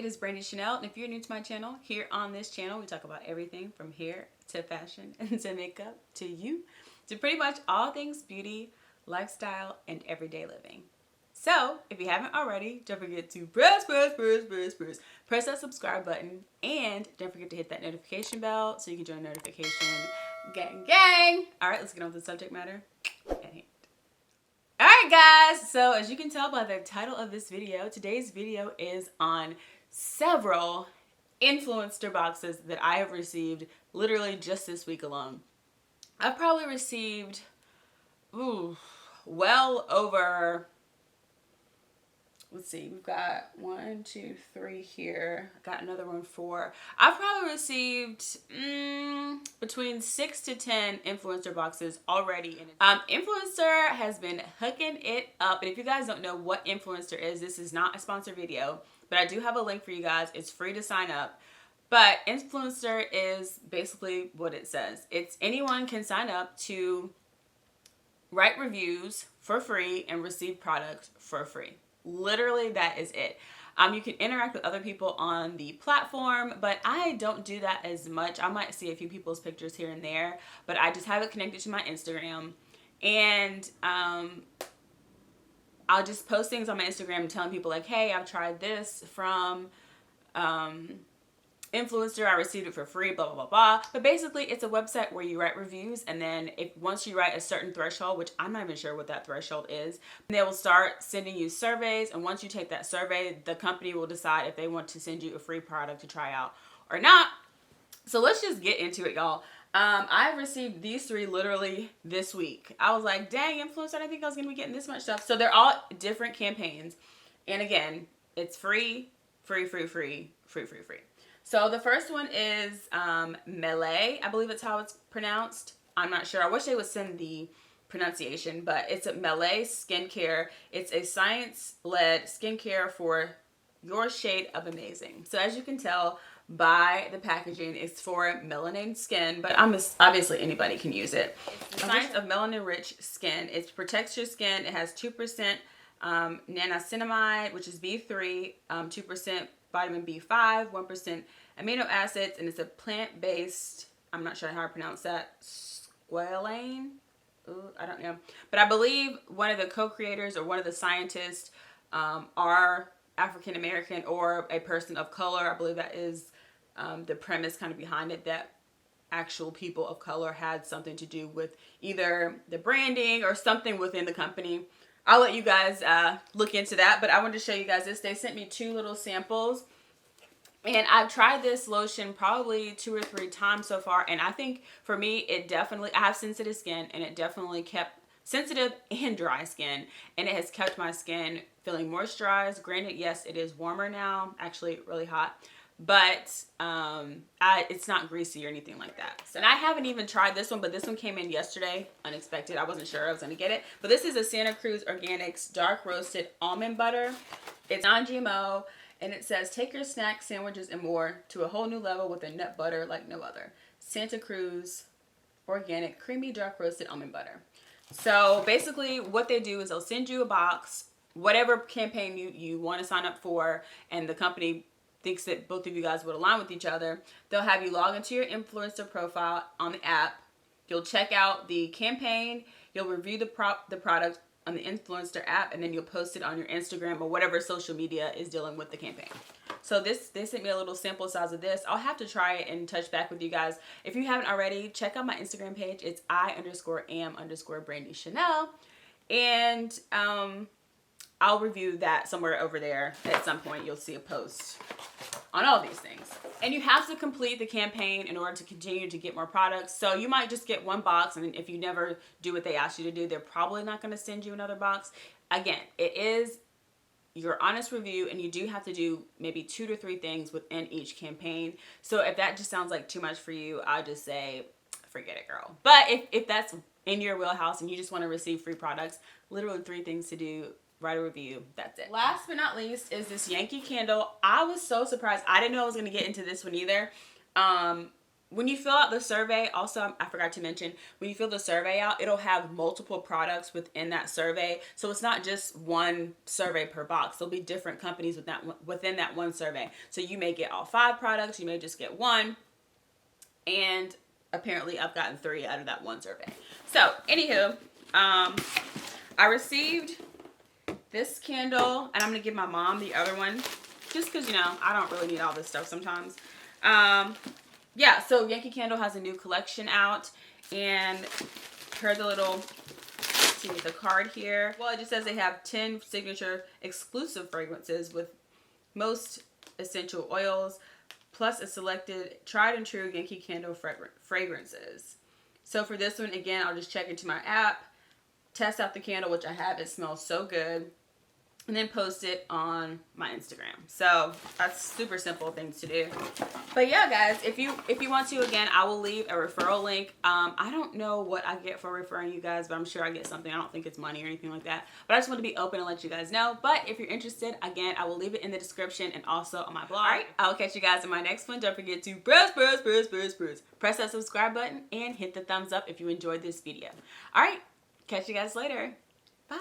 it is Brandy Chanell, and if you're new to my channel, here on this channel we talk about everything from hair to fashion and to makeup to you to pretty much all things beauty, lifestyle, and everyday living. So if you haven't already, don't forget to press that subscribe button, and don't forget to hit that notification bell so you can join the notification gang. All right, let's get on to the subject matter at hand. Alright guys, so as you can tell by the title of this video, today's video is on several influencer boxes that I have received literally just this week alone. I've probably received well over, let's see, we've got 1, 2, 3 here. I got another one, 4. I've probably received between 6 to 10 influencer boxes already. Influencer has been hooking it up. And if you guys don't know what Influencer is, this is not a sponsored video, but I do have a link for you guys. It's free to sign up. But Influencer is basically what it says. It's anyone can sign up to write reviews for free and receive products for free. Literally, that is it. You can interact with other people on the platform, but I don't do that as much. I might see a few people's pictures here and there, but I just have it connected to my Instagram. And I'll just post things on my Instagram telling people like, hey, I've tried this from Influencer, I received it for free, blah, blah, blah, blah. But basically, it's a website where you write reviews, and then once you write a certain threshold, which I'm not even sure what that threshold is, they will start sending you surveys, and once you take that survey, the company will decide if they want to send you a free product to try out or not. So let's just get into it, y'all. I received these 3 literally this week. I was like, dang, Influencer, I didn't think I was going to be getting this much stuff. So they're all different campaigns. And again, it's free. So the first one is Melee. I believe it's how it's pronounced. I'm not sure. I wish they would send the pronunciation, but it's a Melee skincare. It's a science-led skincare for your shade of amazing. So as you can tell by the packaging, it's for melanated skin, but obviously anybody can use it. It's the science of melanin-rich skin. It protects your skin. It has 2% niacinamide, which is B3, 2% vitamin B5, 1% amino acids, and it's a plant-based, I'm not sure how to pronounce that, squalane? Ooh, I don't know. But I believe one of the co-creators or one of the scientists are African American or a person of color. I believe that is the premise kind of behind it, that actual people of color had something to do with either the branding or something within the company. I'll let you guys look into that, but I wanted to show you guys this. They sent me 2 little samples, and I've tried this lotion probably 2 or 3 times so far, and I think for me, I have sensitive skin, and it definitely kept sensitive and dry skin, and it has kept my skin feeling moisturized. Granted, yes, it is warmer now, actually really hot, but it's not greasy or anything like that. And I haven't even tried this one, but this one came in yesterday, unexpected. I wasn't sure I was going to get it, but this is a Santa Cruz Organics dark roasted almond butter. It's non-GMO, and it says take your snacks, sandwiches, and more to a whole new level with a nut butter like no other. Santa Cruz Organic creamy dark roasted almond butter. So basically what they do is they'll send you a box, whatever campaign you want to sign up for, and the company thinks that both of you guys would align with each other. They'll have you log into your influencer profile on the app. You'll check out the campaign. You'll review the product on the Influencer app, and then you'll post it on your Instagram or whatever social media is dealing with the campaign. So they sent me a little sample size of this. I'll have to try it and touch back with you guys. If you haven't already, check out my Instagram page. It's I_am_Brandy Chanell. And I'll review that somewhere over there at some point. You'll see a post on all these things. And you have to complete the campaign in order to continue to get more products. So you might just get 1 box, and if you never do what they ask you to do, they're probably not going to send you another box. Again, it is your honest review, and you do have to do maybe 2 to 3 things within each campaign. So if that just sounds like too much for you, I just say forget it, girl. But if that's in your wheelhouse and you just want to receive free products, literally 3 things to do: write a review, that's it. Last but not least is this Yankee Candle. I was so surprised. I didn't know I was going to get into this one either. when you fill out the survey, also, I forgot to mention, when you fill the survey out, it'll have multiple products within that survey. So it's not just one survey per box. There'll be different companies within that one survey. So you may get all 5 products, you may just get 1. And apparently I've gotten 3 out of that one survey. So, anywho, I received this candle, and I'm going to give my mom the other one, just because, you know, I don't really need all this stuff sometimes. Yeah, so Yankee Candle has a new collection out, and here's the little, see the card here. Well, it just says they have 10 signature exclusive fragrances with most essential oils, plus a selected tried and true Yankee Candle fragrances. So for this one, again, I'll just check into my app, test out the candle, which I have. It smells so good. And then post it on my Instagram. So that's super simple things to do. But yeah, guys, if you want to, again, I will leave a referral link. I don't know what I get for referring you guys, but I'm sure I get something. I don't think it's money or anything like that. But I just want to be open and let you guys know. But if you're interested, again, I will leave it in the description and also on my blog. All right, I'll catch you guys in my next one. Don't forget to press that subscribe button and hit the thumbs up if you enjoyed this video. All right, catch you guys later. Bye.